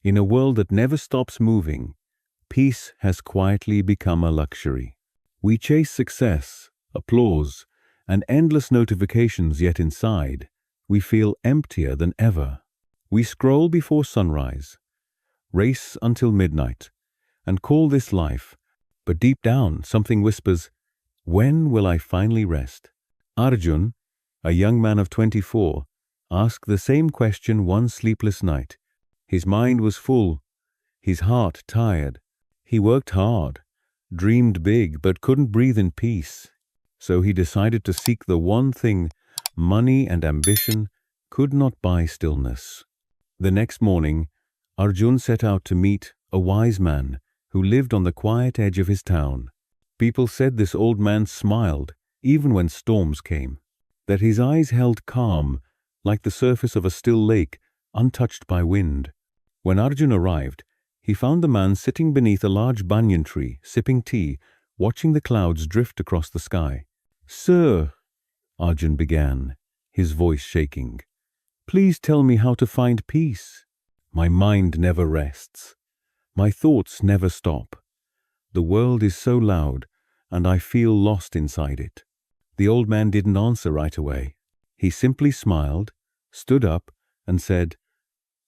In a world that never stops moving, peace has quietly become a luxury. We chase success, applause, and endless notifications, yet inside, we feel emptier than ever. We scroll before sunrise, race until midnight, and call this life, but deep down something whispers, "When will I finally rest?" Arjun, a young man of 24, asked the same question one sleepless night. His mind was full, his heart tired. He worked hard, dreamed big, but couldn't breathe in peace. So he decided to seek the one thing money and ambition could not buy: stillness. The next morning, Arjun set out to meet a wise man who lived on the quiet edge of his town. People said this old man smiled even when storms came, that his eyes held calm like the surface of a still lake untouched by wind. When Arjun arrived, he found the man sitting beneath a large banyan tree, sipping tea, watching the clouds drift across the sky. "Sir," Arjun began, his voice shaking, "please tell me how to find peace. My mind never rests. My thoughts never stop. The world is so loud, and I feel lost inside it." The old man didn't answer right away. He simply smiled, stood up, and said,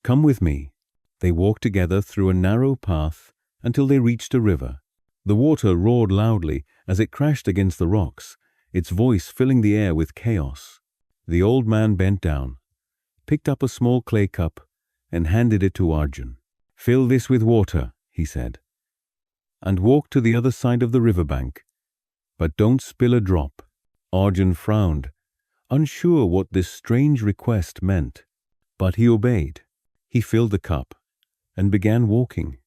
"Come with me." They walked together through a narrow path until they reached a river. The water roared loudly as it crashed against the rocks, its voice filling the air with chaos. The old man bent down, picked up a small clay cup, and handed it to Arjun. "Fill this with water," he said, "and walk to the other side of the riverbank. But don't spill a drop." Arjun frowned, unsure what this strange request meant. But he obeyed. He filled the cup and began walking.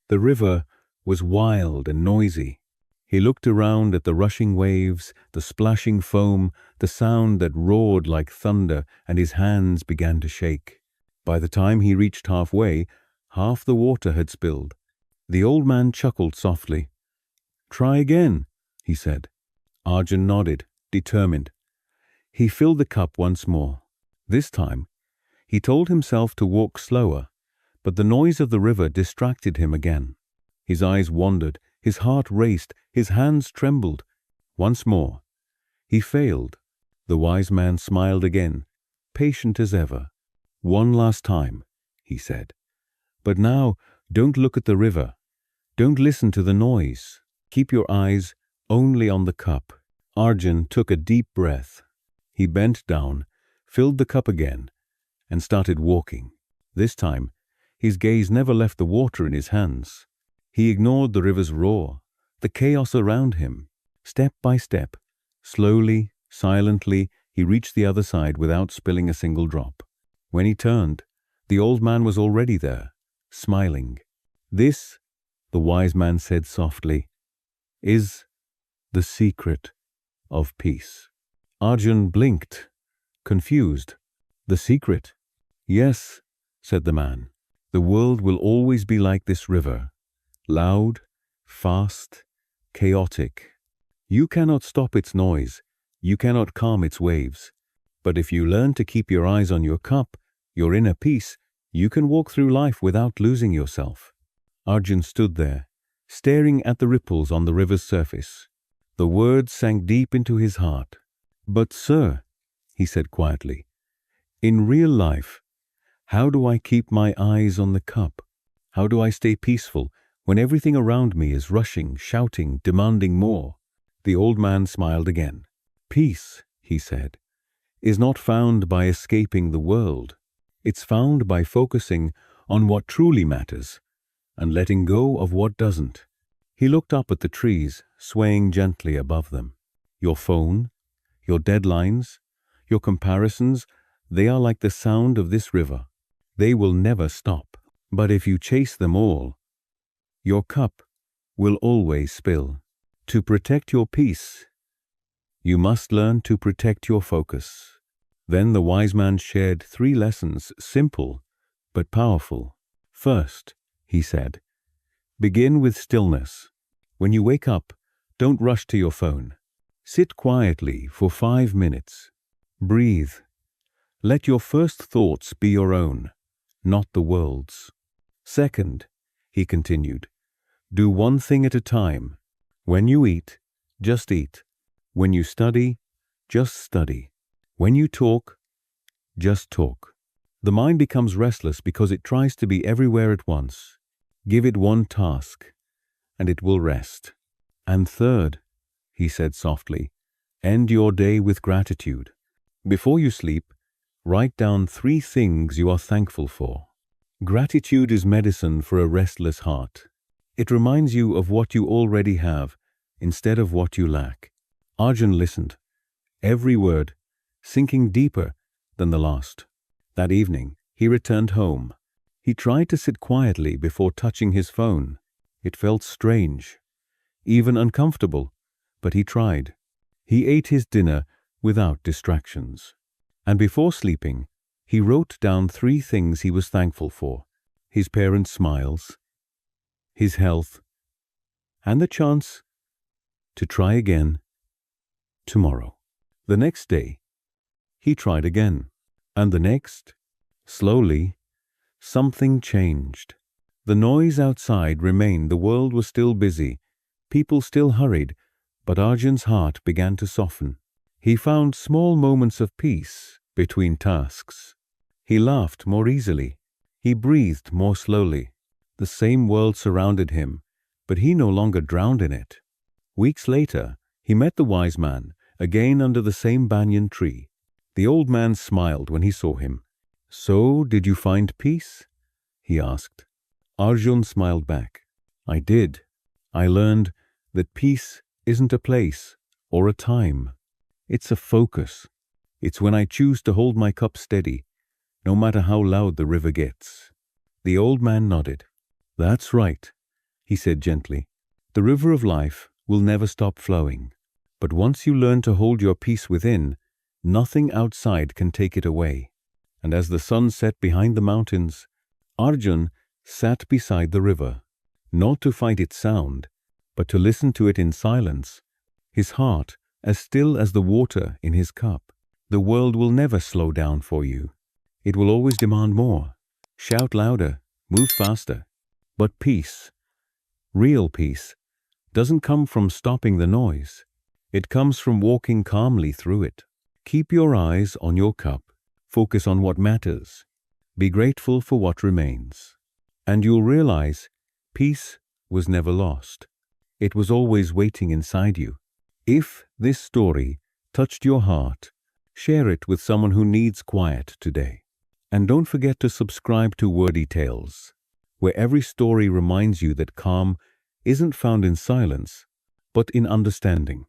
The river was wild and noisy. He looked around at the rushing waves, the splashing foam, the sound that roared like thunder, and his hands began to shake. By the time he reached halfway, half the water had spilled. The old man chuckled softly. "Try again," he said. Arjun nodded, determined. He filled the cup once more. This time, he told himself to walk slower, but the noise of the river distracted him again. His eyes wandered, his heart raced, his hands trembled. Once more, he failed. The wise man smiled again, patient as ever. "One last time," he said. "But now, don't look at the river. Don't listen to the noise. Keep your eyes only on the cup." Arjun took a deep breath. He bent down, filled the cup again, and started walking. This time, his gaze never left the water in his hands. He ignored the river's roar, the chaos around him. Step by step, slowly, silently, he reached the other side without spilling a single drop. When he turned, the old man was already there, smiling. "This," the wise man said softly, "is the secret of peace." Arjun blinked, confused. "The secret?" "Yes," said the man. "The world will always be like this river, loud, fast, chaotic. You cannot stop its noise, you cannot calm its waves. But if you learn to keep your eyes on your cup, your inner peace, you can walk through life without losing yourself." Arjun stood there, staring at the ripples on the river's surface. The words sank deep into his heart. "But sir," he said quietly, "in real life, how do I keep my eyes on the cup? How do I stay peaceful when everything around me is rushing, shouting, demanding more?" The old man smiled again. "Peace," he said, "is not found by escaping the world. It's found by focusing on what truly matters and letting go of what doesn't." He looked up at the trees, swaying gently above them. "Your phone, your deadlines, your comparisons, they are like the sound of this river. They will never stop. But if you chase them all, your cup will always spill. To protect your peace, you must learn to protect your focus." Then the wise man shared 3 lessons, simple but powerful. "First," he said, "begin with stillness. When you wake up, don't rush to your phone. Sit quietly for 5 minutes. Breathe. Let your first thoughts be your own, not the world's. Second, he continued, do one thing at a time. When you eat, just eat. When you study, just study. When you talk, just talk. The mind becomes restless because it tries to be everywhere at once. Give it one task, and it will rest. And third, he said softly, end your day with gratitude. Before you sleep, write down 3 things you are thankful for. Gratitude is medicine for a restless heart. It reminds you of what you already have instead of what you lack. Arjun listened, every word sinking deeper than the last. That evening, he returned home. He tried to sit quietly before touching his phone. It felt strange, even uncomfortable, but he tried. He ate his dinner without distractions. And before sleeping, he wrote down 3 things he was thankful for: his parents' smiles, his health, and the chance to try again tomorrow. The next day, he tried again, and the next. Slowly, something changed. The noise outside remained, the world was still busy, people still hurried, but Arjun's heart began to soften. He found small moments of peace between tasks. He laughed more easily. He breathed more slowly. The same world surrounded him, but he no longer drowned in it. Weeks later, he met the wise man, again under the same banyan tree. The old man smiled when he saw him. So, did you find peace? He asked. Arjun smiled back. I did. I learned that peace isn't a place or a time. It's a focus. It's when I choose to hold my cup steady, no matter how loud the river gets. The old man nodded. That's right, he said gently. The river of life will never stop flowing. But once you learn to hold your peace within, nothing outside can take it away. And as the sun set behind the mountains, Arjun sat beside the river, not to fight its sound, but to listen to it in silence, his heart as still as the water in his cup. The world will never slow down for you. It will always demand more. Shout louder, move faster. But peace, real peace, doesn't come from stopping the noise. It comes from walking calmly through it. Keep your eyes on your cup. Focus on what matters. Be grateful for what remains. And you'll realize peace was never lost. It was always waiting inside you. If this story touched your heart, share it with someone who needs quiet today. And don't forget to subscribe to Wordy Tales, where every story reminds you that calm isn't found in silence, but in understanding.